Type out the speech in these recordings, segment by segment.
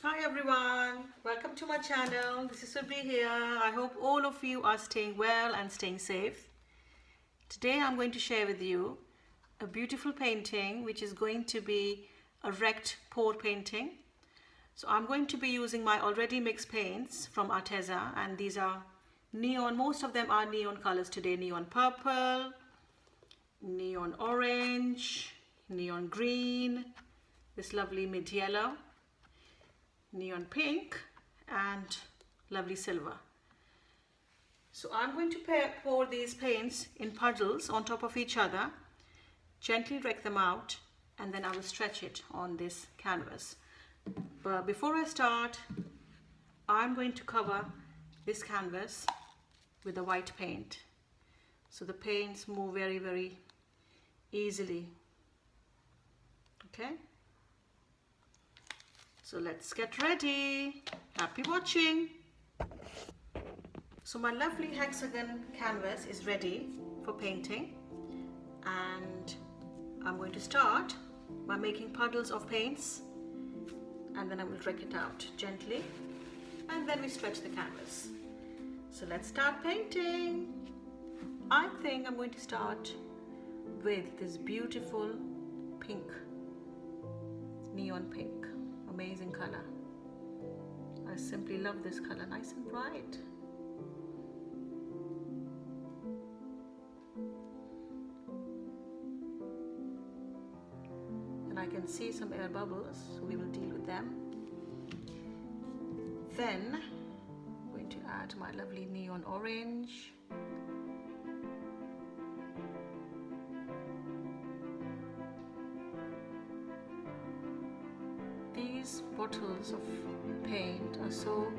Hi everyone, welcome to my channel. This is Surbhi here. I hope all of you are staying well and staying safe. Today I'm going to share with you a beautiful painting which is going to be a wrecked pour painting. So I'm going to be using my already mixed paints from Arteza, and these are neon, most of them are neon colors today. Neon purple, neon orange, neon green, this lovely mid yellow, neon pink, and lovely silver. So I'm going to pour these paints in puddles on top of each other, gently wreck them out, and then I will stretch it on this canvas. But before I start, I'm going to cover this canvas with the white paint, so the paints move very easily. Okay, so let's get ready. Happy watching. So my lovely hexagon canvas is ready for painting, and I'm going to start by making puddles of paints, and then I will wreck it out gently, and then we stretch the canvas. So let's start painting. I think I'm going to start with this beautiful pink, neon pink, amazing color. I simply love this color, nice and bright. And I can see some air bubbles, so we will deal with them. Then I'm going to add my lovely neon orange. These bottles of paint are so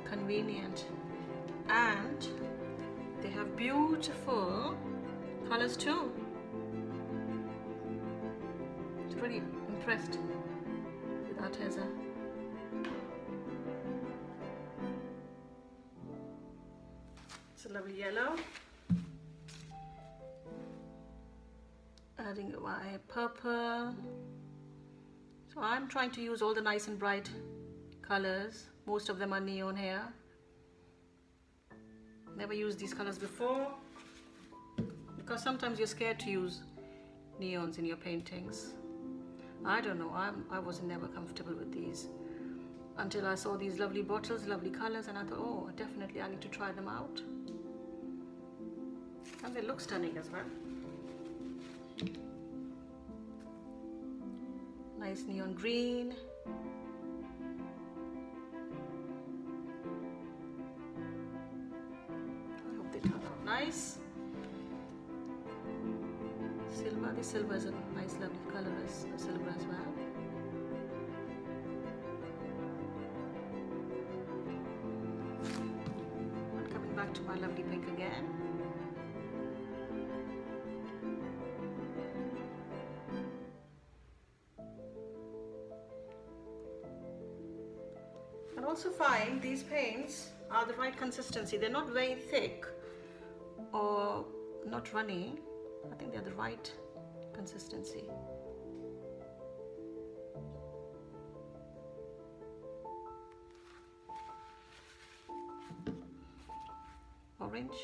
convenient, and they have beautiful colors too. I'm really impressed with Arteza. It's a lovely yellow. Adding my purple. So I'm trying to use all the nice and bright colors. Most of them are neon here. Never used these colors before, because sometimes you're scared to use neons in your paintings. I don't know, I was never comfortable with these until I saw these lovely bottles, lovely colors, and I thought, oh, definitely I need to try them out. And they look stunning as well. Nice neon green. I hope they turn out nice. Silver, the silver is a nice lovely color as silver as well. And coming back to my lovely pink again. And also find these paints are the right consistency. They're not very thick or not runny. I think they're the right consistency. Orange.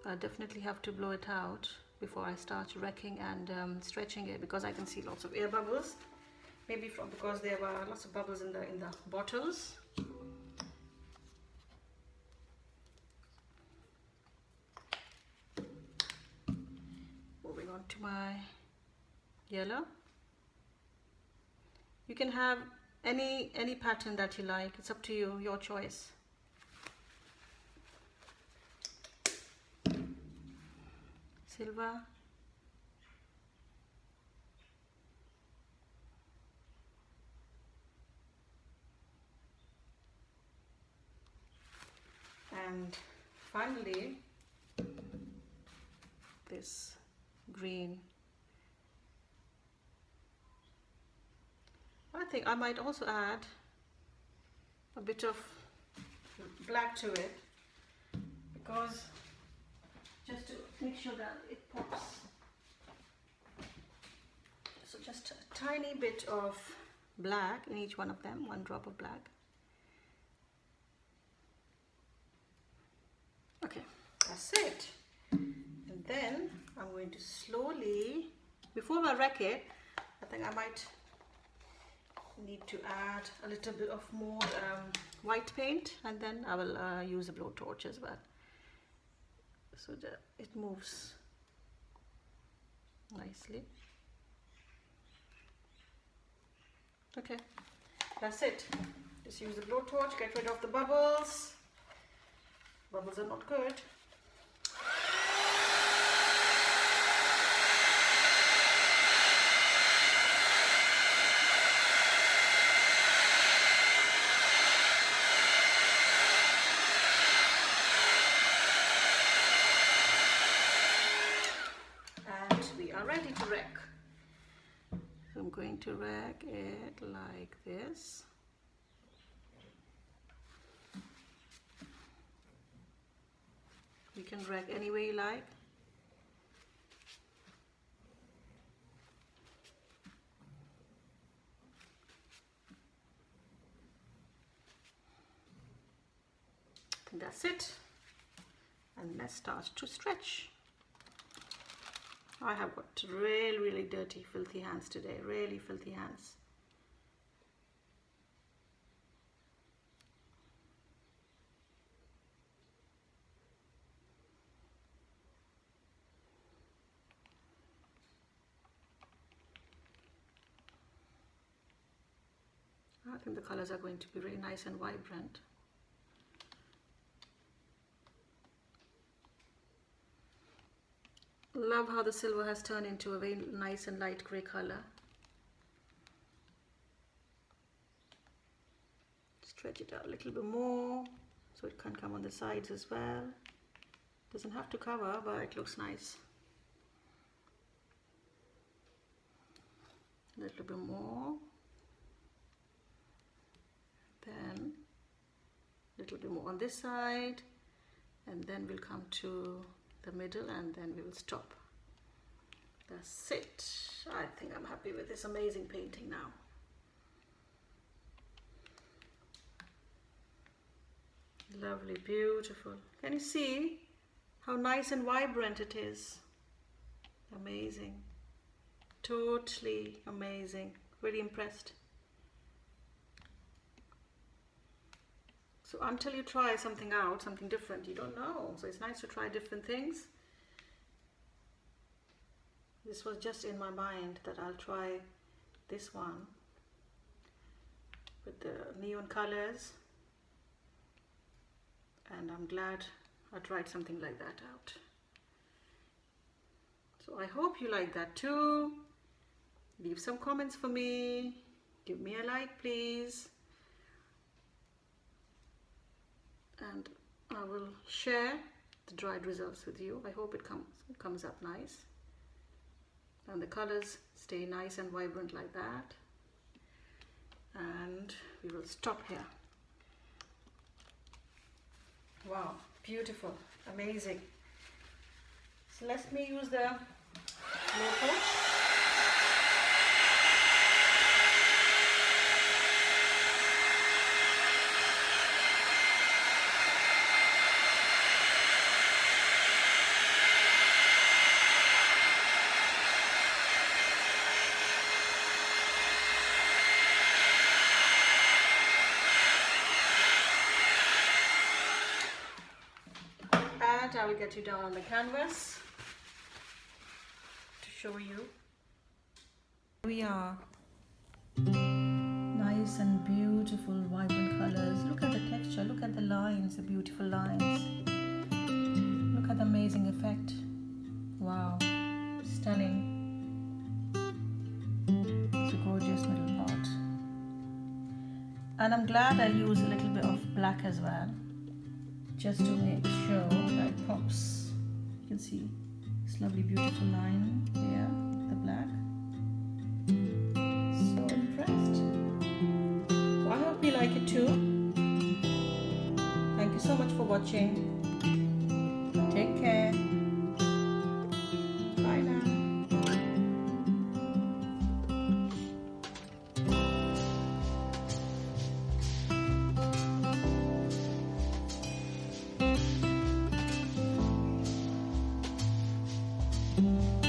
I definitely have to blow it out before I start wrecking and stretching it, because I can see lots of air bubbles. Maybe because there were lots of bubbles in the bottles. Moving on to my yellow. You can have any pattern that you like. It's up to you, your choice. Silver. And finally, this green. I think I might also add a bit of black to it, because just to make sure that it pops. So just a tiny bit of black in each one of them, 1 drop of black. Okay, that's it. And then I'm going to slowly, before I wreck it, I think I might need to add a little bit of more white paint, and then I will use a blowtorch as well, so that it moves nicely. Okay, that's it. Just use the blowtorch, get rid of the bubbles. Bubbles are not good. And we are ready to wreck. So I'm going to wreck it like this. You can wreck any way you like. I think that's it. And let's start to stretch. I have got really dirty, filthy hands today, really filthy hands. I think the colors are going to be really nice and vibrant. Love how the silver has turned into a very nice and light grey color. Stretch it out a little bit more so it can come on the sides as well. Doesn't have to cover, but it looks nice. A little bit more. Then a little bit more on this side, and then we'll come to the middle, and then we will stop. That's it. I think I'm happy with this amazing painting now. Lovely, beautiful. Can you see how nice and vibrant it is? Amazing. Totally amazing. Really impressed. So until you try something out, something different, you don't know. So it's nice to try different things. This was just in my mind that I'll try this one with the neon colors. And I'm glad I tried something like that out. So I hope you like that too. Leave some comments for me. Give me a like, please. And I will share the dried results with you. I hope it comes up nice. And the colors stay nice and vibrant like that. And we will stop here. Wow, beautiful, amazing. So let me use the blowtorch. I will get you down on the canvas to show you. We are nice and beautiful, vibrant colors. Look at the texture, look at the lines, the beautiful lines. Look at the amazing effect. Wow, stunning. It's a gorgeous little pot. And I'm glad I used a little bit of black as well, just to make sure that it pops. You can see this lovely beautiful line here, the black. So impressed. Well, I hope you like it too. Thank you so much for watching. Take care. Bye now. you.